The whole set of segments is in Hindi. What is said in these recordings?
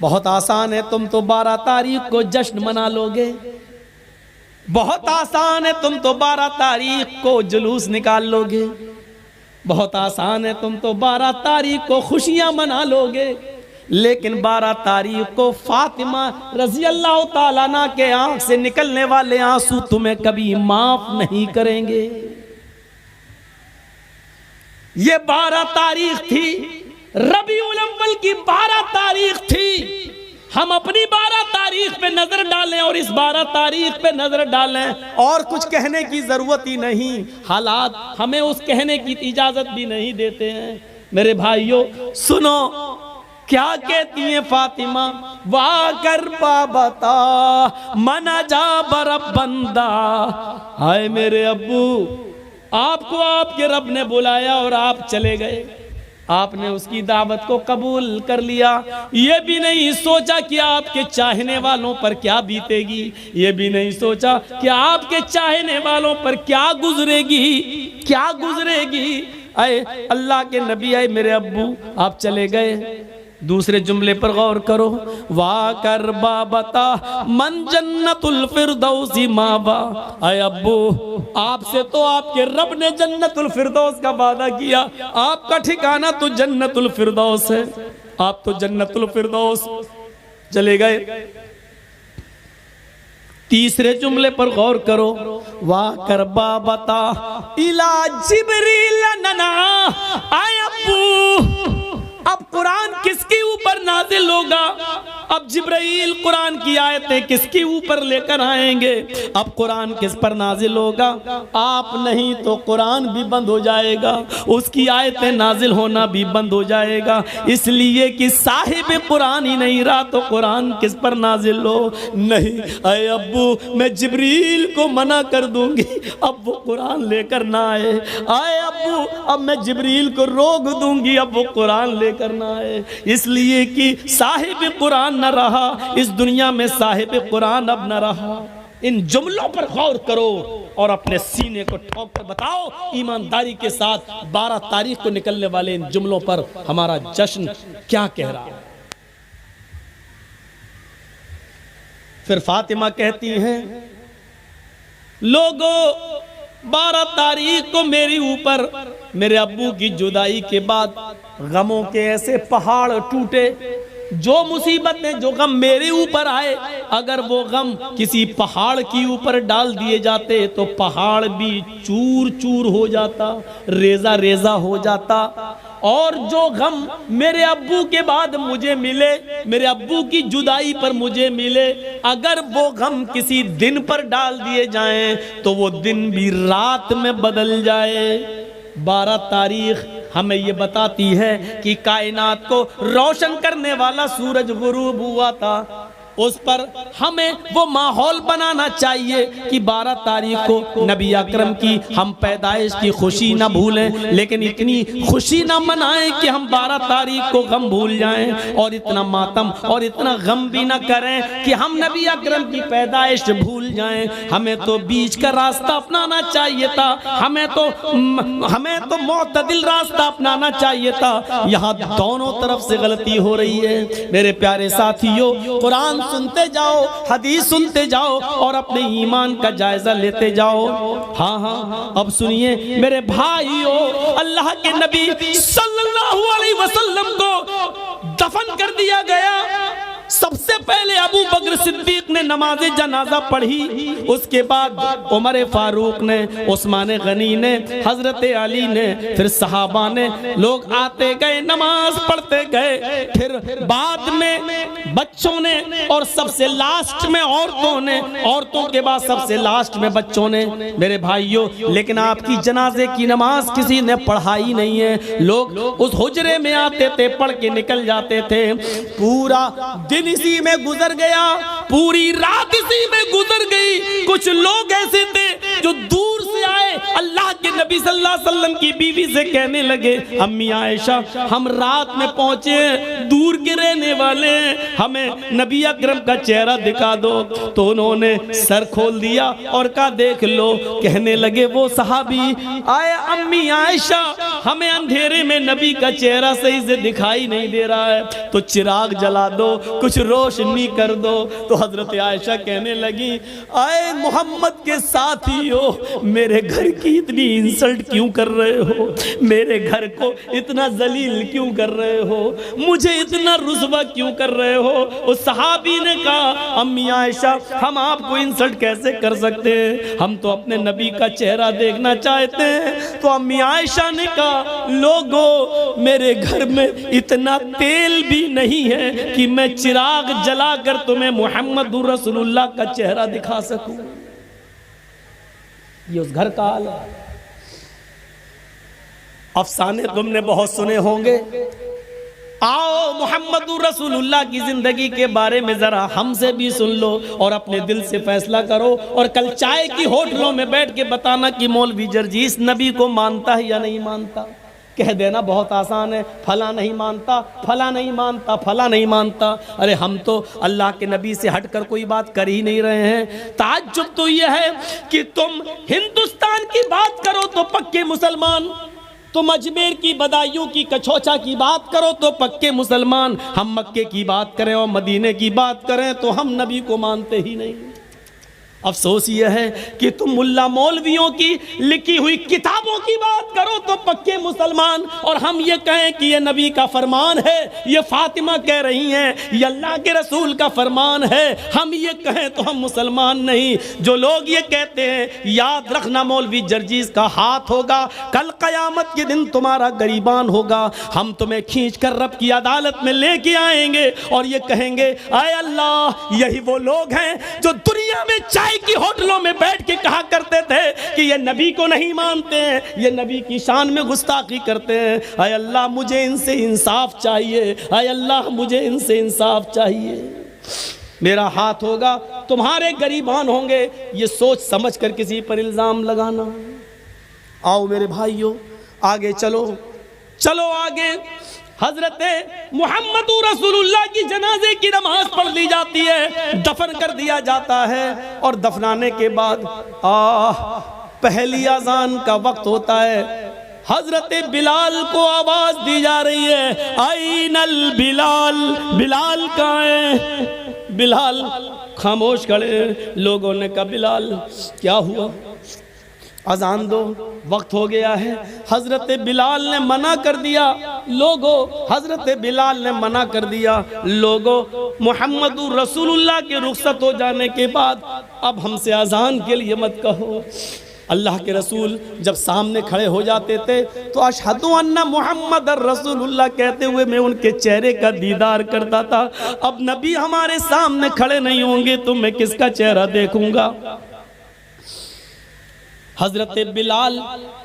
बहुत आसान है, तुम तो 12 तारीख को जश्न मना लोगे। बहुत आसान है, तुम तो 12 तारीख को जुलूस निकाल लोगे। बहुत आसान है, तुम तो 12 तारीख को खुशियां मना लोगे। लेकिन 12 तारीख को फातिमा रजी अल्लाह ताला अन्हा के आंख से निकलने वाले आंसू तुम्हें कभी माफ नहीं करेंगे। ये 12 तारीख थी, रबीउल अव्वल की 12 तारीख थी। हम अपनी 12 तारीख पे नजर डालें और इस 12 तारीख पे नजर डालें, और कुछ कहने की जरूरत ही नहीं। हालात हमें उस कहने की इजाजत भी नहीं देते हैं। मेरे भाइयों सुनो, क्या कहती हैं फातिमा, वाह कर बता मना जा बरब बंदा। हाय मेरे अब्बू, आपको आपके रब ने बुलाया और आप चले गए। आपने उसकी दावत को कबूल कर लिया। ये भी नहीं सोचा कि आपके चाहने वालों पर क्या बीतेगी। ये भी नहीं सोचा कि आपके चाहने वालों पर क्या गुजरेगी, क्या गुजरेगी। आए अल्लाह के नबी, आए मेरे अब्बू, आप चले गए। दूसरे जुमले पर गौर करो, वाह कर बता मन जन्नतुल फिरदौसी मावा। आए अब्बू, आपसे तो आपके रब ने जन्नतुल फिरदौस का वादा किया। आपका ठिकाना तो जन्नतुल फिरदौस है। आप तो जन्नतुल फिरदौस चले गए। तीसरे जुमले पर गौर करो, वाह कर बता इला जिब्रील नना। आए अब्बू, अब कुरान किसके ऊपर नाजिल होगा? अब जिब्राइल कुरान की आयतें किसके ऊपर लेकर आएंगे? अब कुरान किस पर नाजिल होगा? आप नहीं तो कुरान भी बंद हो जाएगा, उसकी आयतें नाजिल होना भी बंद हो जाएगा। इसलिए कि साहिब कुरान ही नहीं रहा तो कुरान किस पर नाजिल हो? नहीं, अरे अब्बू, मैं जिब्रील को मना कर दूंगी, अब वो कुरान लेकर ना आए। आए अब्बू, अब मैं जिब्रील को रोक दूंगी, अब वो कुरान लेकर ना आए। इसलिए कि साहिब कुरान न रहा इस दुनिया में, साहिब कुरान अब न रहा। इन जुमलों पर गौर करो और अपने सीने को ठोक कर बताओ ईमानदारी के साथ 12 तारीख को निकलने वाले इन जुमलों पर हमारा जश्न क्या कह रहा है। फिर फातिमा कहती हैं, लोगों 12 तारीख को मेरे ऊपर मेरे अब्बू की जुदाई के बाद गमों के ऐसे पहाड़ टूटे। जो मुसीबतें, जो गम मेरे ऊपर आए, अगर वो गम किसी पहाड़ के ऊपर डाल दिए जाते तो पहाड़ भी चूर चूर हो जाता, रेजा रेजा हो जाता। और जो गम मेरे अब्बू के बाद मुझे मिले, मेरे अब्बू की जुदाई पर मुझे मिले, अगर वो गम किसी दिन पर डाल दिए जाएं तो वो दिन भी रात में बदल जाए। 12 तारीख हमें ये बताती है कि कायनात को रोशन करने वाला सूरज गुरूब हुआ था। उस पर हमें वो माहौल बनाना चाहिए कि 12 तारीख को नबी अकरम की हम पैदाइश की खुशी ना भूलें, लेकिन इतनी खुशी ना मनाएं कि हम 12 तारीख को गम भूल जाएं, और इतना मातम और इतना गम भी ना करें कि हम नबी अकरम की पैदाइश भूल जाएं। हमें तो बीच का रास्ता अपनाना चाहिए था, हमें तो मुअतदिल रास्ता अपनाना चाहिए था। यहाँ दोनों तरफ से गलती हो रही है। मेरे प्यारे साथियों, कुरान सुनते जाओ, हदीस सुनते जाओ और अपने ईमान का जायजा लेते जाओ। हाँ हाँ, अब सुनिए मेरे भाइयों, अल्लाह के नबी सल्लल्लाहु अलैहि वसल्लम को दफन कर दिया गया। सबसे पहले अबू बकर सिद्दीक ने नमाज जनाजा पढ़ी, उसके बाद उमर फारूक ने, उस्मान गनी ने, हजरत अली ने, फिर सहाबा ने, लोग आते गए नमाज पढ़ते गए, फिर बाद में बच्चों ने, और सबसे लास्ट में औरतों ने, औरतों के बाद सबसे लास्ट में बच्चों ने। मेरे भाइयों, लेकिन आपकी जनाजे की नमाज किसी ने पढ़ाई नहीं है। लोग उस हुजरे में आते थे, पढ़ के निकल जाते थे। पूरा दिन इसी में गुजर गया, पूरी रात इसी में गुजर गई। कुछ लोग ऐसे थे जो दूर से आए, अल्लाह के नबी सल्लल्लाहु अलैहि वसल्लम की बीवी से कहने लगे, अम्मी आयशा, हम रात में पहुंचे, दूर के रहने वाले हैं, हमें नबी अकरम का चेहरा दिखा दो। तो उन्होंने सर खोल दिया और कहा देख लो। कहने लगे वो सहाबी आए, अम्मी आयशा हमें अंधेरे में नबी का चेहरा सही से दिखाई नहीं दे रहा है, तो चिराग जला दो, कुछ रोशनी कर दो। तो हजरत आयशा कहने लगी आए मोहम्मद के साथी हो, मेरे घर की इतनी इंसल्ट क्यों कर रहे हो, मेरे घर को इतना जलील क्यों कर रहे हो, मुझे इतना रुस्वा क्यों कर रहे हो। उस सहाबी ने कहा अम्मी आयशा हम आपको इंसल्ट कैसे कर सकते हैं, हम तो अपने नबी का चेहरा देखना चाहते हैं। तो अम्मी आयशा ने कहा लोगों मेरे घर में इतना तेल भी नहीं है कि मैं चिराग जलाकर तुम्हें मोहम्मद रसूलुल्लाह का चेहरा दिखा सकूं। ये उस घर का हाल है। अफसाने तुमने बहुत सुने होंगे, आओ मोहम्मद रसूलुल्लाह की जिंदगी के बारे में जरा हमसे भी सुन लो और अपने दिल से फैसला करो। और कल चाय की होटलों में बैठ के बताना कि मौलवी जर्जीस नबी को मानता है या नहीं मानता। कह देना बहुत आसान है, फला नहीं मानता, फला नहीं मानता, फला नहीं मानता। अरे हम तो अल्लाह के नबी से हटकर कोई बात कर ही नहीं रहे हैं। ताज्जुब तो यह है कि तुम हिंदुस्तान की बात करो तो पक्के मुसलमान, तुम अजमेर की बदायूं की कछोचा की बात करो तो पक्के मुसलमान, हम मक्के की बात करें और मदीने की बात करें तो हम नबी को मानते ही नहीं। अफसोस यह है कि तुम मुल्ला मौलवियों की लिखी हुई किताबों की बात करो तो पक्के मुसलमान, और हम ये कहें कि ये नबी का फरमान है, ये फातिमा कह रही हैं, ये अल्लाह के रसूल का फरमान है, हम ये कहें तो हम मुसलमान नहीं। जो लोग ये कहते हैं याद रखना मौलवी जर्जीस का हाथ होगा, कल कयामत के दिन तुम्हारा गरीबान होगा, हम तुम्हें खींच कर रब की अदालत में लेके आएंगे और ये कहेंगे आए अल्लाह यही वो लोग हैं जो दुनिया में की होटलों में बैठ के कहा करते थे कि ये नबी को नहीं मानते हैं, ये नबी की शान में गुस्ताखी करते हैं। हाय अल्लाह मुझे इनसे इंसाफ चाहिए, हाय अल्लाह मुझे इनसे इंसाफ चाहिए। मेरा हाथ होगा, तुम्हारे गरीबान होंगे, ये सोच समझ कर किसी पर इल्जाम लगाना। आओ मेरे भाइयों आगे चलो, चलो आगे। हजरत मोहम्मद रसूलुल्लाह की जनाजे की नमाज पढ़ ली जाती है, दफन कर दिया जाता है और दफनाने के बाद पहली अजान का वक्त होता है। हजरत बिलाल को आवाज दी जा रही है आइनल बिलाल, बिलाल कहाँ है। बिलाल खामोश खड़े। लोगों ने कहा बिलाल क्या हुआ, अजान दो, वक्त हो गया है। हजरत बिलाल ने मना कर दिया। लोगों हजरत बिलाल ने मना कर दिया। लोगों मोहम्मद रसूलुल्लाह के रुखसत हो जाने के बाद अब हमसे अजान के लिए मत कहो। अल्लाह के रसूल जब सामने खड़े हो जाते थे तो अशहदु अन्ना मोहम्मद रसूलुल्लाह कहते हुए मैं उनके चेहरे का दीदार करता था। अब नबी हमारे सामने खड़े नहीं होंगे तो मैं किसका चेहरा देखूंगा। हजरत बिलाल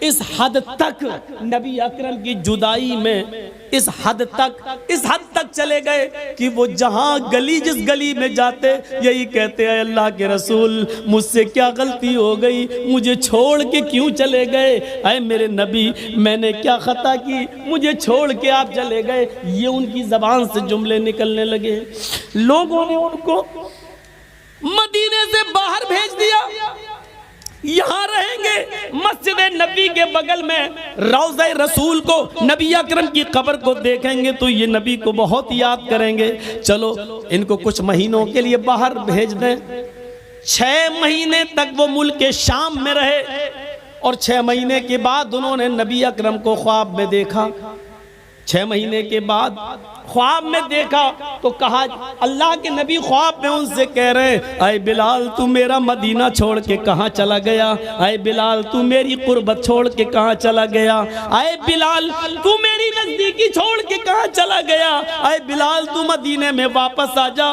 इस हद तक नबी अकरम की जुदाई में इस हद तक चले गए कि वो जहां गली जिस गली में जाते यही कहते हैं अल्लाह के रसूल मुझसे क्या गलती हो गई, मुझे छोड़ के क्यों चले गए। अरे मेरे नबी मैंने क्या खता की, मुझे छोड़ के आप चले गए। ये उनकी जबान से जुमले निकलने लगे। लोगों ने उनको मदीने से बाहर भेज दिया, यहाँ रहेंगे मस्जिद नबी के बगल में रौज़ा रसूल को, नबी अकरम की कब्र को देखेंगे तो ये नबी को बहुत याद करेंगे। चलो इनको कुछ महीनों के लिए बाहर भेज दें। 6 महीने तक वो मुल्क शाम में रहे और 6 महीने के बाद उन्होंने नबी अकरम को ख्वाब में देखा। 6 महीने के बाद ख्वाब में देखा तो कहा, अल्लाह के नबी ख्वाब में उनसे कह रहे अय बिलाल तू मेरा मदीना छोड़ के कहाँ चला गया, अय बिलाल तू मेरी कुर्बत छोड़ के कहाँ चला गया, अय बिलाल तू मेरी नजदीकी छोड़ के कहाँ चला गया, अय बिलाल तू मदीने में वापस आ जा।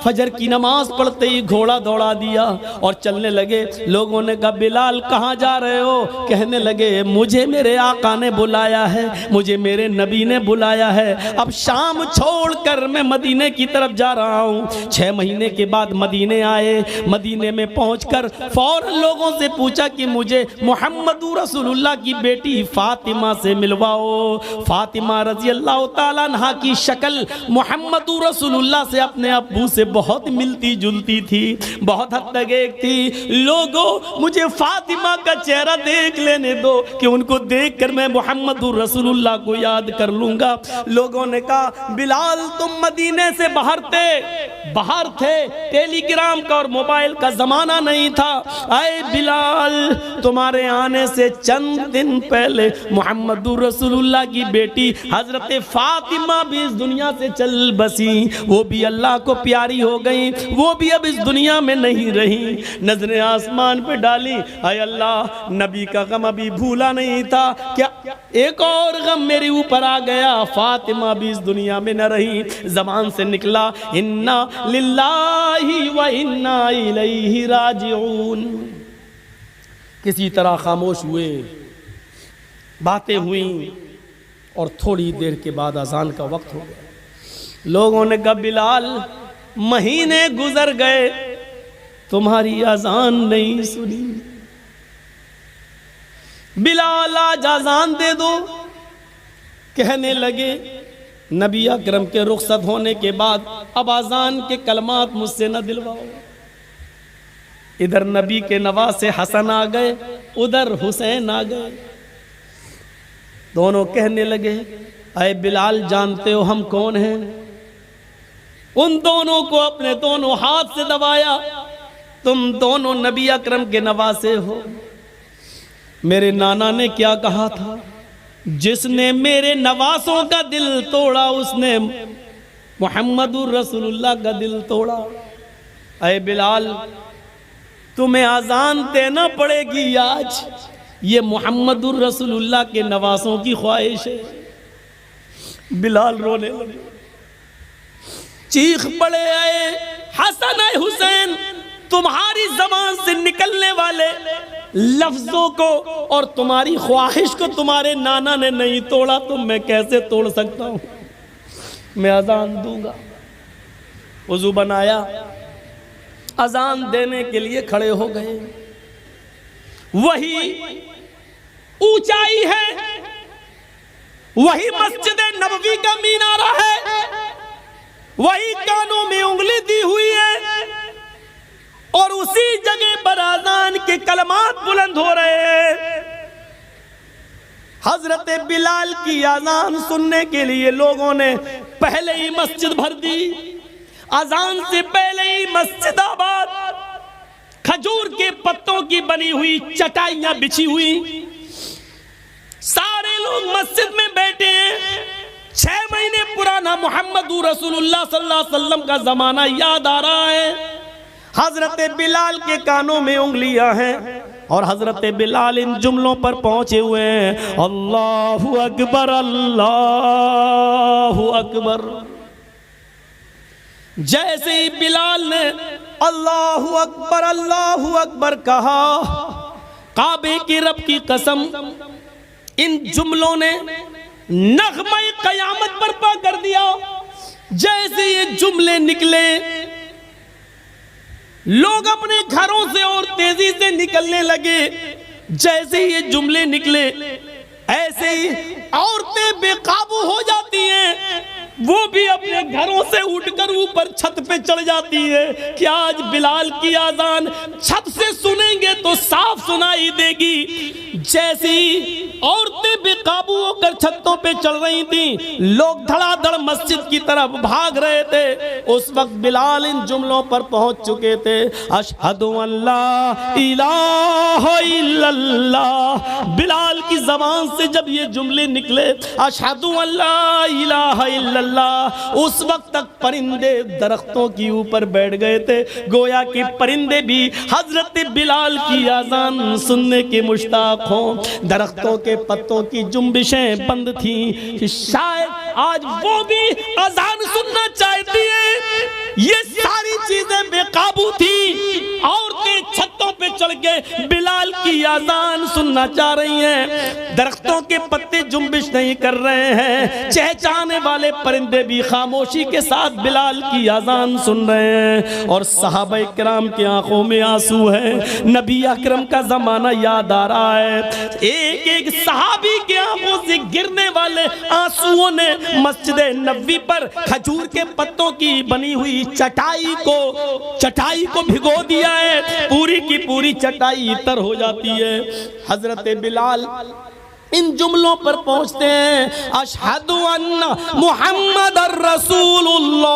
फजर की नमाज पढ़ते ही घोड़ा दौड़ा दिया और चलने लगे। लोगों ने कहा बिलाल कहाँ जा रहे हो? कहने लगे मुझे मेरे आका ने बुलाया है, मुझे मेरे नबी ने बुलाया है, अब शाम छोड़कर मैं मदीने की तरफ जा रहा हूँ। 6 महीने के बाद मदीने आए। मदीने में पहुंचकर फौरन लोगों से पूछा कि मुझे मुहम्मदुर रसूलुल्लाह की बेटी फातिमा से मिलवाओ। फातिमा रजी अल्लाह ताला अन्हा की शक्ल मुहम्मदुर रसूलुल्लाह से अपने अब्बू से बहुत मिलती जुलती थी, बहुत हद तक एक थी। लोगों मुझे फातिमा का चेहरा देख लेने दो कि उनको देखकर मैं मुहम्मदुर रसूलुल्लाह को याद कर लूंगा। लोगों ने कहा बिलाल तुम मदीने से बाहर थे, टेलीग्राम का और मोबाइल का जमाना नहीं था। आए बिलाल तुम्हारे आने से चंद दिन पहले मुहम्मदुर रसूलुल्लाह की बेटी हजरत फातिमा भी इस दुनिया से चल बसी, वो भी अल्लाह को प्यारी हो गई, वो भी अब इस दुनिया में नहीं रही। नजरें आसमान पे डाली, आए अल्लाह नबी का गम अभी भूला नहीं था क्या? एक और गम मेरे ऊपर आ गया, फातिमा भी इस दुनिया में न रही। ज़बान से निकला इन्ना लिल्लाहि व इन्ना इलैहि राजिऊन। किसी तरह खामोश हुए, बातें हुई और थोड़ी देर के बाद अजान का वक्त हो गया। लोगों ने कहा बिलाल महीने गुजर गए तुम्हारी अजान नहीं सुनी, बिलाल आज अजान दे दो। कहने लगे नबी अकरम के रुखसत होने के बाद अब अजान के कलमात मुझसे न दिलवाओ। इधर नबी के नवासे हसन आ गए, उधर हुसैन आ गए। दोनों कहने लगे अय बिलाल जानते हो हम कौन हैं? उन दोनों को अपने दोनों हाथ से दबाया, तुम दोनों नबी अकरम के नवासे हो। मेरे नाना ने क्या कहा था, जिसने मेरे नवासों का दिल तोड़ा उसने मुहम्मदुर रसूलुल्लाह का दिल तोड़ा। अय बिलाल तुम्हें अजान देना पड़ेगी आज, ये मुहम्मदुर रसूलुल्लाह के नवासों की ख्वाहिश है। बिलाल रोने लगे, चीख पड़े आए हसन आए हुसैन, तुम्हारी जबान से निकलने वाले लफ्जों को और तुम्हारी ख्वाहिश को तुम्हारे नाना ने नहीं तोड़ा तो मैं कैसे तोड़ सकता हूं? मैं अजान दूंगा। वजू बनाया, अजान देने के लिए खड़े हो गए। वही ऊंचाई है, वही मस्जिद नबवी का मीनारा है, वही कानों में उंगली दी हुई है और उसी जगह पर अजान के कलमात बुलंद हो रहे हैं। हजरत बिलाल की अजान सुनने के लिए लोगों ने पहले ही मस्जिद भर दी। अजान से पहले ही मस्जिद आबाद, खजूर के पत्तों की बनी हुई चटाइयां बिछी हुई, सारे लोग मस्जिद में बैठे हैं। 6 महीने पुराना मुहम्मदुर रसूलुल्लाह सल्लल्लाहु अलैहि वसल्लम का जमाना याद आ रहा है। हजरत बिलाल के कानों में उंगलियां हैं और हजरत बिलाल इन जुमलों पर पहुंचे हुए हैं, अल्लाहु अकबर अल्लाहु अकबर। जैसे ही बिलाल ने अल्लाहु अकबर कहा, काबे के रब की कसम, इन जुमलों ने नग़्मे क़यामत बर्पा कर दिया। जैसे ये जुमले निकले, लोग अपने घरों से और तेजी से निकलने लगे। जैसे ये जुमले निकले, ऐसे ही औरतें बेकाबू हो जाती हैं, वो भी अपने घरों से उठकर ऊपर छत पे चढ़ जाती है कि आज बिलाल की आजान छत से सुनेंगे तो साफ सुनाई देगी। जैसी औरतें बेकाबू होकर छतों पे चढ़ रही थी, लोग धड़ाधड़ मस्जिद की तरफ भाग रहे थे। उस वक्त बिलाल इन जुमलों पर पहुंच चुके थे, अशहदु अल्ला इलाहा इल्लल्लाह। बिलाल की जबान से जब ये जुमले निकले, अशहदु अल्ला इलाहा इल्लल्लाह, उस वक्त तक परिंदे दरख्तों के ऊपर बैठ गए थे। गोया कि परिंदे भी हजरत बिलाल की आजान सुनने के मुश्ताक हों। दरख्तों के पत्तों की जुम्बिशें बंद थी कि शायद आज वो भी आजान सुनना चाहती है। ये सारी के बिलाल की आजान सुनना चाह रही हैं। दरख्तों के पत्ते जुम्बिश नहीं कर रहे हैं, चहचहाने वाले परिंदे भी खामोशी के साथ बिलाल की आजान सुन रहे हैं। और सहाबा किराम की आंखों में आंसू है। नबी अकरम का जमाना याद आ रहा है। एक एक सहाबी के आंखों से गिरने वाले आंसुओं ने मस्जिद नबवी पर खजूर के पत्तों की बनी हुई चटाई को भिगो दिया है। पूरी की पूरी चटाई तर हो जाती है। हजरत बिलाल इन जुमलों पर पहुंचते हैं, अशहदु अन्ना मुहम्मदर रसूलुल्लाह।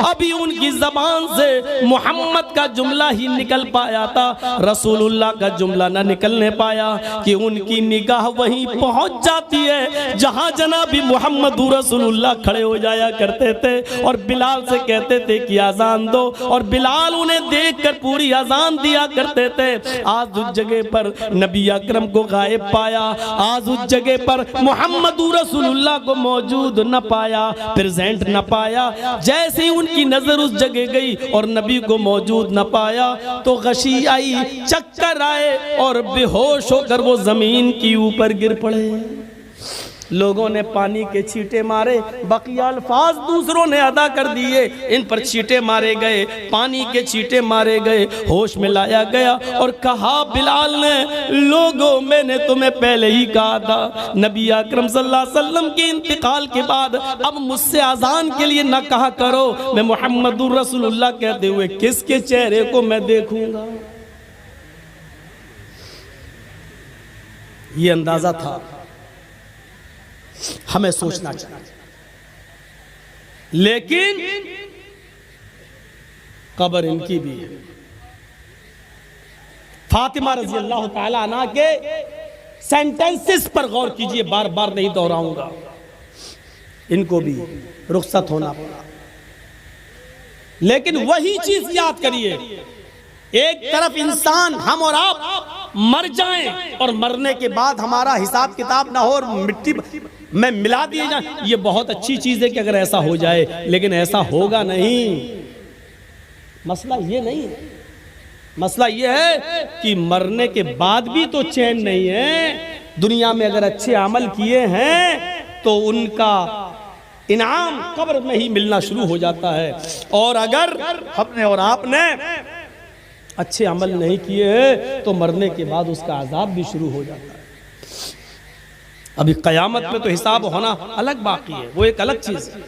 अभी उनकी जबान से मोहम्मद का जुमला ही निकल पाया था, रसूलुल्लाह का जुमला ना निकलने पाया कि उनकी निगाह वहीं पहुंच जाती है जहां जनाबी मोहम्मद रसूलुल्लाह खड़े हो जाया करते थे और बिलाल से कहते थे कि आजान दो, और बिलाल उन्हें देखकर पूरी आजान दिया करते थे। आज उस जगह पर नबी अकरम को गायब पाया, आज उस जगह पर मोहम्मद रसूलुल्लाह को मौजूद न पाया, प्रेजेंट न पाया। जैसे ही उनकी नजर उस जगह गई और नबी को मौजूद न पाया तो गशी आई, चक्कर आए और बेहोश होकर वो जमीन के ऊपर गिर पड़े। लोगों ने पानी के छींटे मारे, बकिया अल्फाज दूसरों ने अदा कर दिए। इन पर छींटे मारे गए, पानी के छींटे मारे गए, होश में लाया गया और कहा बिलाल ने, लोगों मैंने तुम्हें पहले ही कहा था, नबी अकरम सल्लल्लाहु अलैहि वसल्लम के इंतकाल के बाद अब मुझसे अजान के लिए न कहा करो। मैं मुहम्मदुर रसूलुल्लाह कहते हुए किसके चेहरे को मैं देखूंगा? ये अंदाजा था, हमें सोचना चाहिए। लेकिन कब्र इनकी भी है। फातिमा रजी अल्लाह ताला अन्हा के सेंटेंसेस पर गौर कीजिए, बार बार नहीं दोहराऊंगा। इनको भी रुखसत होना पड़ा। लेकिन वही चीज याद करिए, एक तरफ इंसान हम और आप मर जाएं और मरने के बाद हमारा हिसाब किताब ना हो और मिट्टी में मिला दिए जाए, ये बहुत अच्छी चीज है कि अगर ऐसा हो जाए, लेकिन ऐसा होगा नहीं। मसला ये नहीं है, मसला ये है कि मरने के बाद भी तो चैन नहीं है। दुनिया में अगर अच्छे अमल किए हैं तो उनका इनाम कब्र में ही मिलना शुरू हो जाता है, और अगर हमने और आपने अच्छे अमल नहीं किए तो मरने के बाद उसका अजाब भी शुरू हो जाता है। अभी कयामत में तो हिसाब होना अलग बाकी है, वो एक अलग चीज है।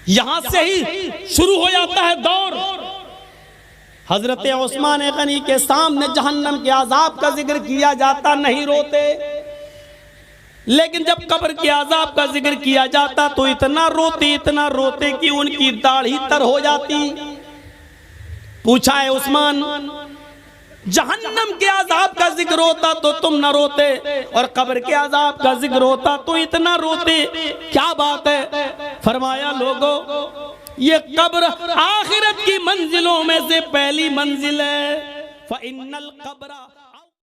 यहां से ही शुरू हो जाता है दौर। हजरत उस्मान गनी के सामने जहन्नम के अजाब का जिक्र किया जाता, नहीं रोते, लेकिन जब कब्र के अजाब का जिक्र किया जाता तो इतना रोते कि उनकी दाढ़ी तर हो जाती। पूछा है उस्मान, जहन्नम के अजाब का जिक्र होता तो तुम न रोते, और कब्र के अजाब का जिक्र होता तो इतना रोते, क्या बात है? फरमाया, लोगों, ये कब्र आखिरत की मंजिलों में से पहली मंजिल है। फ़इन्नल कब्र